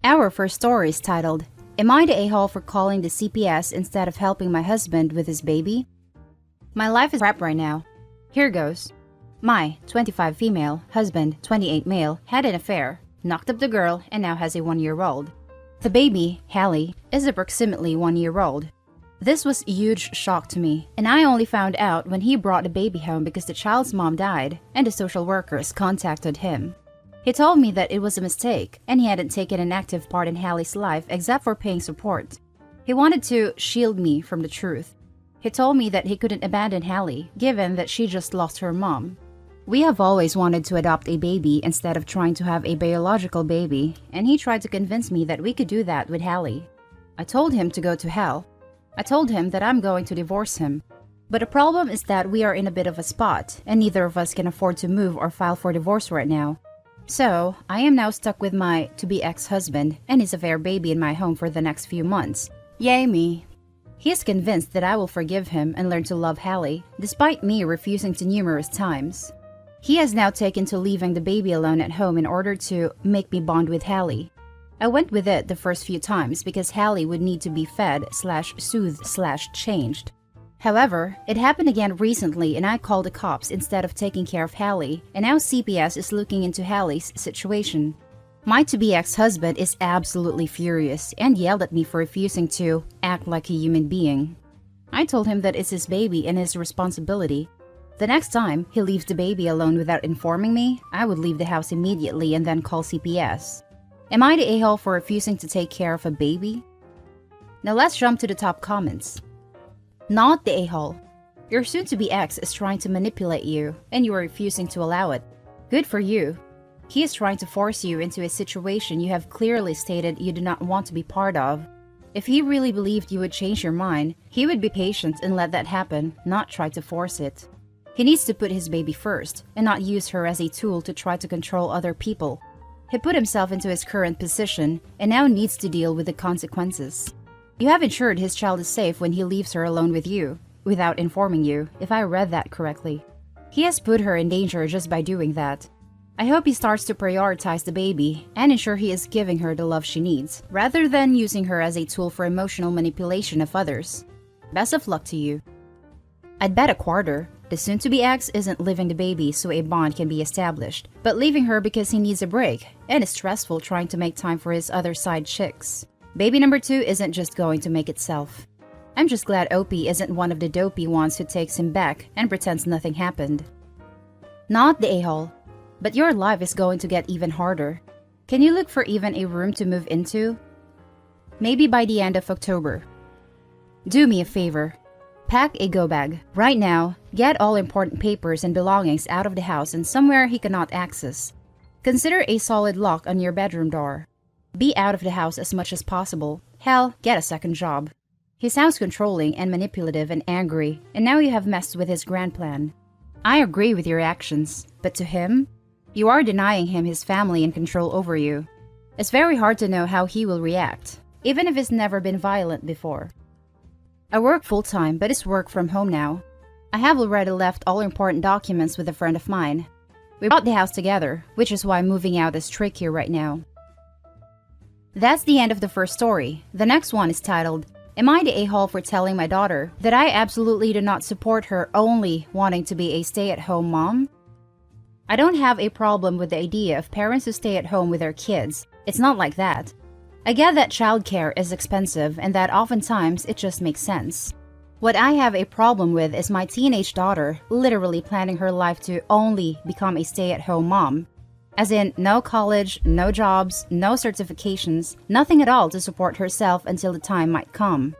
Our first story is titled, Am I the a-hole for calling the CPS instead of helping my husband with his baby? My life is crap right now. Here goes. My 25 female, husband 28 male, had an affair, knocked up the girl, and now has a 1-year-old. The baby, Hallie, is approximately 1-year-old. This was a huge shock to me, and I only found out when he brought the baby home because the child's mom died and the social workers contacted him. He told me that it was a mistake and he hadn't taken an active part in Hallie's life except for paying support. He wanted to shield me from the truth. He told me that he couldn't abandon Hallie given that she just lost her mom. We have always wanted to adopt a baby instead of trying to have a biological baby, and he tried to convince me that we could do that with Hallie. I told him to go to hell. I told him that I'm going to divorce him. But the problem is that we are in a bit of a spot, and neither of us can afford to move or file for divorce right now. So, I am now stuck with my to-be ex-husband and his affair baby in my home for the next few months. Yay me! He is convinced that I will forgive him and learn to love Hallie, despite me refusing to numerous times. He has now taken to leaving the baby alone at home in order to make me bond with Hallie. I went with it the first few times because Hallie would need to be fed/soothed/changed. However, it happened again recently and I called the cops instead of taking care of Hallie, and now CPS is looking into Hallie's situation. My to-be ex-husband is absolutely furious and yelled at me for refusing to act like a human being. I told him that it's his baby and his responsibility. The next time he leaves the baby alone without informing me, I would leave the house immediately and then call CPS. Am I the a-hole for refusing to take care of a baby? Now let's jump to the top comments. Not the a-hole. Your soon-to-be ex is trying to manipulate you, and you are refusing to allow it. Good for you. He is trying to force you into a situation you have clearly stated you do not want to be part of. If he really believed you would change your mind, he would be patient and let that happen, not try to force it. He needs to put his baby first, and not use her as a tool to try to control other people. He put himself into his current position, and now needs to deal with the consequences. You have ensured his child is safe when he leaves her alone with you, without informing you, if I read that correctly. He has put her in danger just by doing that. I hope he starts to prioritize the baby and ensure he is giving her the love she needs, rather than using her as a tool for emotional manipulation of others. Best of luck to you. I'd bet a quarter. The soon-to-be ex isn't leaving the baby so a bond can be established, but leaving her because he needs a break and is stressful trying to make time for his other side chicks. Baby number 2 isn't just going to make itself. I'm just glad Opie isn't one of the dopey ones who takes him back and pretends nothing happened. Not the a-hole. But your life is going to get even harder. Can you look for even a room to move into? Maybe by the end of October. Do me a favor. Pack a go bag. Right now, get all important papers and belongings out of the house and somewhere he cannot access. Consider a solid lock on your bedroom door. Be out of the house as much as possible. Hell, get a second job. He sounds controlling and manipulative and angry, and now you have messed with his grand plan. I agree with your actions, but to him, you are denying him his family and control over you. It's very hard to know how he will react, even if he's never been violent before. I work full-time, but it's work from home now. I have already left all important documents with a friend of mine. We bought the house together, which is why moving out is tricky right now. That's the end of the first story. The next one is titled, Am I the a-hole for telling my daughter that I absolutely do not support her only wanting to be a stay-at-home mom? I don't have a problem with the idea of parents who stay at home with their kids. It's not like that. I get that childcare is expensive and that oftentimes it just makes sense. What I have a problem with is my teenage daughter literally planning her life to only become a stay-at-home mom. As in, no college, no jobs, no certifications, nothing at all to support herself until the time might come.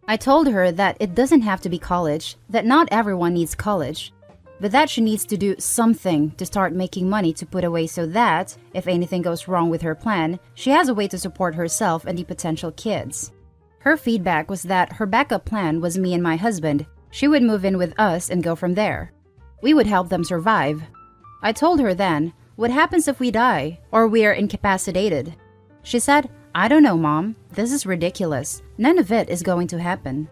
I told her that it doesn't have to be college, that not everyone needs college, but that she needs to do something to start making money to put away so that, if anything goes wrong with her plan, she has a way to support herself and the potential kids. Her feedback was that her backup plan was me and my husband. She would move in with us and go from there. We would help them survive. I told her then, what happens if we die, or we are incapacitated? She said, I don't know, Mom. This is ridiculous. None of it is going to happen.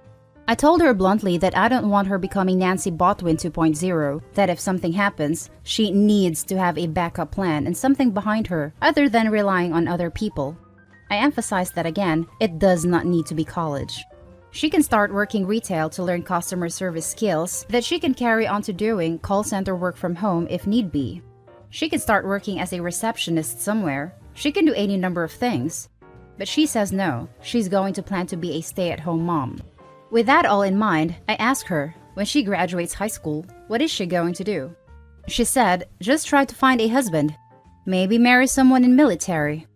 I told her bluntly that I don't want her becoming Nancy Botwin 2.0, that if something happens, she needs to have a backup plan and something behind her other than relying on other people. I emphasize that again, it does not need to be college. She can start working retail to learn customer service skills that she can carry on to doing call center work from home if need be. She can start working as a receptionist somewhere. She can do any number of things. But she says no, she's going to plan to be a stay-at-home mom. With that all in mind, I asked her, when she graduates high school, what is she going to do? She said, just try to find a husband. Maybe marry someone in military.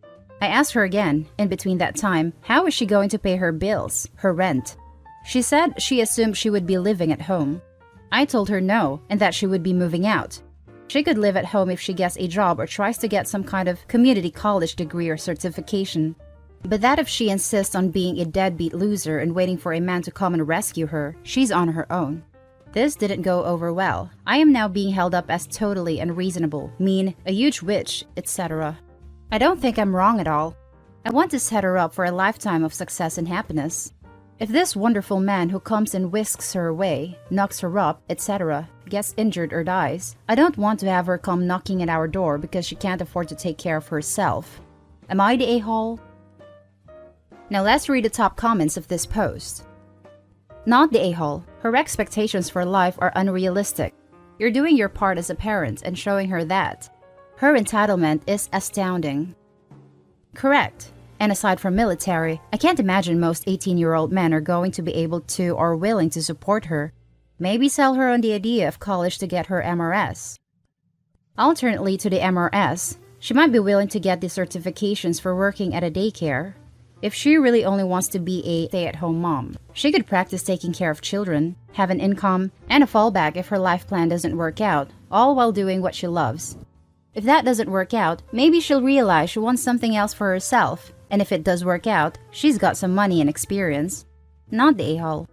I asked her again, in between that time, how is she going to pay her bills, her rent? She said she assumed she would be living at home. I told her no, and that she would be moving out. She could live at home if she gets a job or tries to get some kind of community college degree or certification. But that if she insists on being a deadbeat loser and waiting for a man to come and rescue her, she's on her own. This didn't go over well. I am now being held up as totally unreasonable, mean, a huge witch, etc. I don't think I'm wrong at all. I want to set her up for a lifetime of success and happiness. If this wonderful man who comes and whisks her away, knocks her up, etc., gets injured or dies, I don't want to have her come knocking at our door because she can't afford to take care of herself. Am I the a-hole? Now let's read the top comments of this post. Not the a-hole. Her expectations for life are unrealistic. You're doing your part as a parent and showing her that. Her entitlement is astounding. Correct. And aside from military, I can't imagine most 18-year-old men are going to be able to or willing to support her. Maybe sell her on the idea of college to get her MRS. Alternately to the MRS, she might be willing to get the certifications for working at a daycare. If she really only wants to be a stay-at-home mom, she could practice taking care of children, have an income, and a fallback if her life plan doesn't work out, all while doing what she loves. If that doesn't work out, maybe she'll realize she wants something else for herself, and if it does work out, she's got some money and experience. Not the a-hole.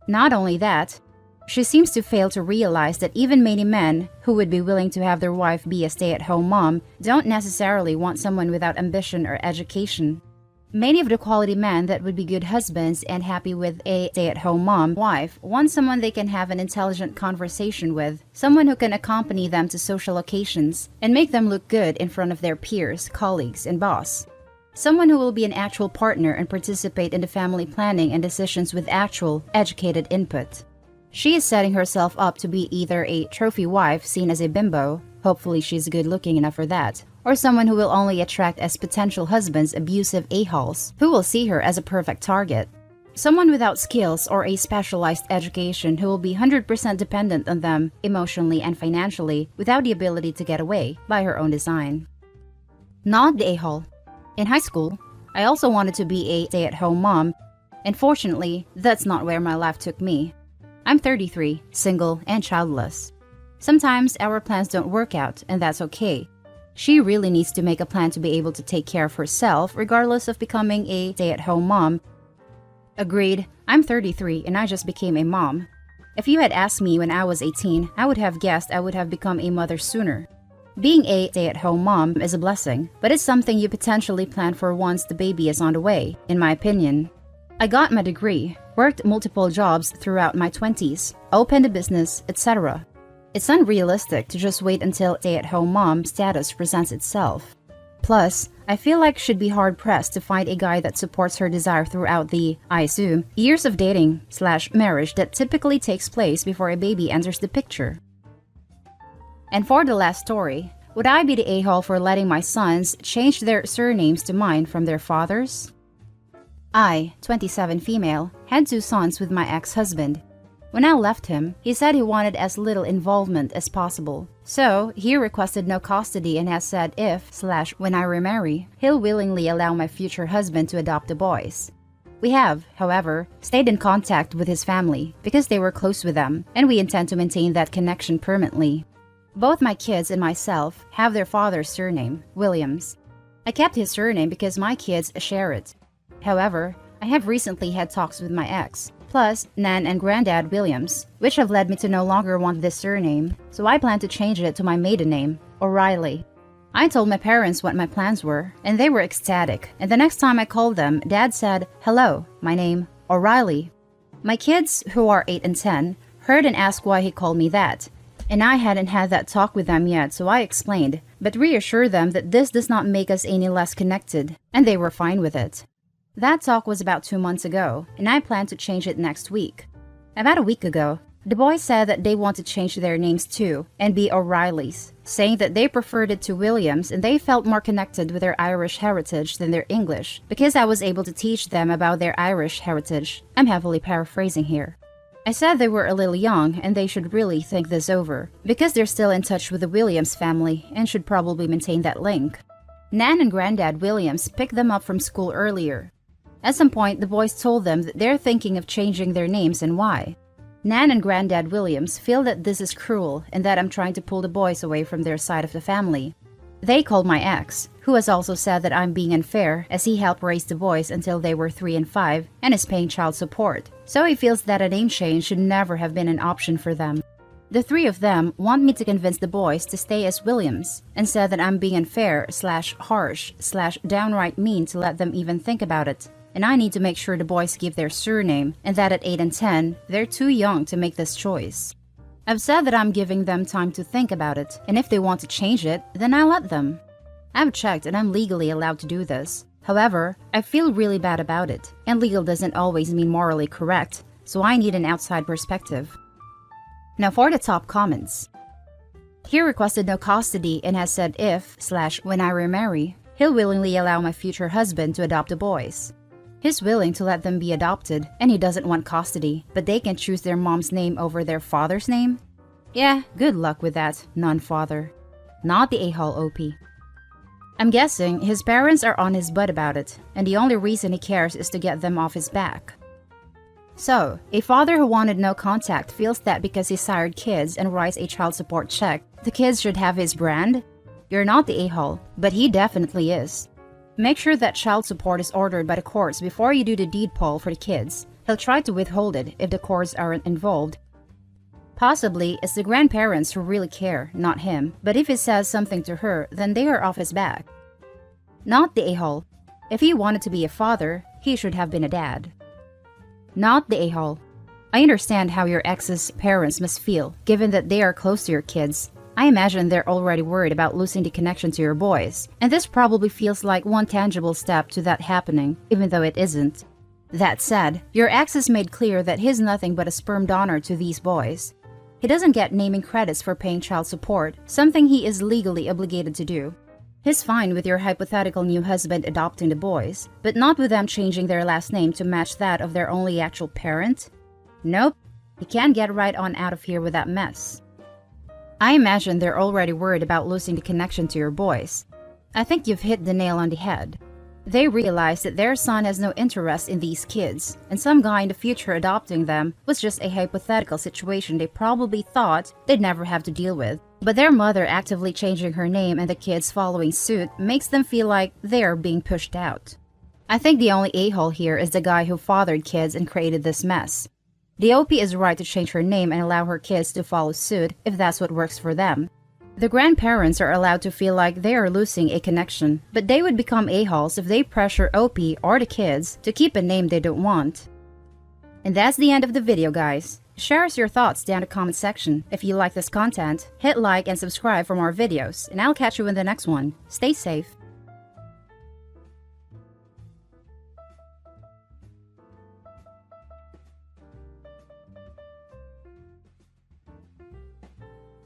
Not only that, she seems to fail to realize that even many men who would be willing to have their wife be a stay-at-home mom don't necessarily want someone without ambition or education. Many of the quality men that would be good husbands and happy with a stay-at-home mom wife want someone they can have an intelligent conversation with, someone who can accompany them to social occasions and make them look good in front of their peers, colleagues, and boss. Someone who will be an actual partner and participate in the family planning and decisions with actual, educated input. She is setting herself up to be either a trophy wife seen as a bimbo, hopefully she's good looking enough for that, or someone who will only attract as potential husbands abusive a-holes who will see her as a perfect target. Someone without skills or a specialized education who will be 100% dependent on them emotionally and financially without the ability to get away by her own design. Not the a-hole. In high school, I also wanted to be a stay-at-home mom, and fortunately, that's not where my life took me. I'm 33, single, and childless. Sometimes our plans don't work out, and that's okay. She really needs to make a plan to be able to take care of herself regardless of becoming a stay-at-home mom. Agreed, I'm 33 and I just became a mom. If you had asked me when I was 18, I would have guessed I would have become a mother sooner. Being a stay-at-home mom is a blessing, but it's something you potentially plan for once the baby is on the way, in my opinion. I got my degree, worked multiple jobs throughout my 20s, opened a business, etc. It's unrealistic to just wait until stay-at-home mom status presents itself. Plus, I feel like she'd be hard-pressed to find a guy that supports her desire throughout the, I assume, years of dating/marriage that typically takes place before a baby enters the picture. And for the last story, would I be the a-hole for letting my sons change their surnames to mine from their fathers? I, 27 female, had 2 sons with my ex-husband. When I left him, he said he wanted as little involvement as possible. So, he requested no custody and has said if/when I remarry, he'll willingly allow my future husband to adopt the boys. We have, however, stayed in contact with his family because they were close with them, and we intend to maintain that connection permanently. Both my kids and myself have their father's surname, Williams. I kept his surname because my kids share it. However, I have recently had talks with my ex, plus Nan and Granddad Williams, which have led me to no longer want this surname, so I plan to change it to my maiden name, O'Reilly. I told my parents what my plans were, and they were ecstatic, and the next time I called them, Dad said, "Hello, my name, O'Reilly." My kids, who are 8 and 10, heard and asked why he called me that. And I hadn't had that talk with them yet, so I explained, but reassured them that this does not make us any less connected, and they were fine with it. That talk was about 2 months ago, and I plan to change it next week. About a week ago, the boys said that they want to change their names too and be O'Reillys, saying that they preferred it to Williams and they felt more connected with their Irish heritage than their English because I was able to teach them about their Irish heritage. I'm heavily paraphrasing here. I said they were a little young and they should really think this over because they're still in touch with the Williams family and should probably maintain that link. Nan and Granddad Williams picked them up from school earlier. At some point, the boys told them that they're thinking of changing their names and why. Nan and Granddad Williams feel that this is cruel and that I'm trying to pull the boys away from their side of the family. They called my ex, who has also said that I'm being unfair as he helped raise the boys until they were 3 and 5 and is paying child support, so he feels that a name change should never have been an option for them. The 3 of them want me to convince the boys to stay as Williams and said that I'm being unfair / harsh / downright mean to let them even think about it. And I need to make sure the boys keep their surname and that at 8 and 10, they're too young to make this choice. I've said that I'm giving them time to think about it, and if they want to change it, then I'll let them. I've checked and I'm legally allowed to do this. However, I feel really bad about it, and legal doesn't always mean morally correct, so I need an outside perspective. Now for the top comments. He requested no custody and has said if / when I remarry, he'll willingly allow my future husband to adopt the boys. He's willing to let them be adopted, and he doesn't want custody, but they can choose their mom's name over their father's name? Yeah, good luck with that, non-father. Not the a-hole OP. I'm guessing his parents are on his butt about it, and the only reason he cares is to get them off his back. So, a father who wanted no contact feels that because he sired kids and writes a child support check, the kids should have his brand? You're not the a-hole, but he definitely is. Make sure that child support is ordered by the courts before you do the deed poll for the kids. He'll try to withhold it if the courts aren't involved. Possibly, it's the grandparents who really care, not him, but if he says something to her, then they are off his back. Not the a-hole. If he wanted to be a father, he should have been a dad. Not the a-hole. I understand how your ex's parents must feel, given that they are close to your kids. I imagine they're already worried about losing the connection to your boys, and this probably feels like one tangible step to that happening, even though it isn't. That said, your ex has made clear that he's nothing but a sperm donor to these boys. He doesn't get naming credits for paying child support, something he is legally obligated to do. He's fine with your hypothetical new husband adopting the boys, but not with them changing their last name to match that of their only actual parent? Nope, he can't get right on out of here with that mess. I imagine they're already worried about losing the connection to your boys. I think you've hit the nail on the head. They realize that their son has no interest in these kids, and some guy in the future adopting them was just a hypothetical situation they probably thought they'd never have to deal with. But their mother actively changing her name and the kids following suit makes them feel like they're being pushed out. I think the only a-hole here is the guy who fathered kids and created this mess. The OP is right to change her name and allow her kids to follow suit if that's what works for them. The grandparents are allowed to feel like they are losing a connection, but they would become a-holes if they pressure OP or the kids to keep a name they don't want. And that's the end of the video, guys. Share us your thoughts down in the comment section. If you like this content, hit like and subscribe for more videos, and I'll catch you in the next one. Stay safe.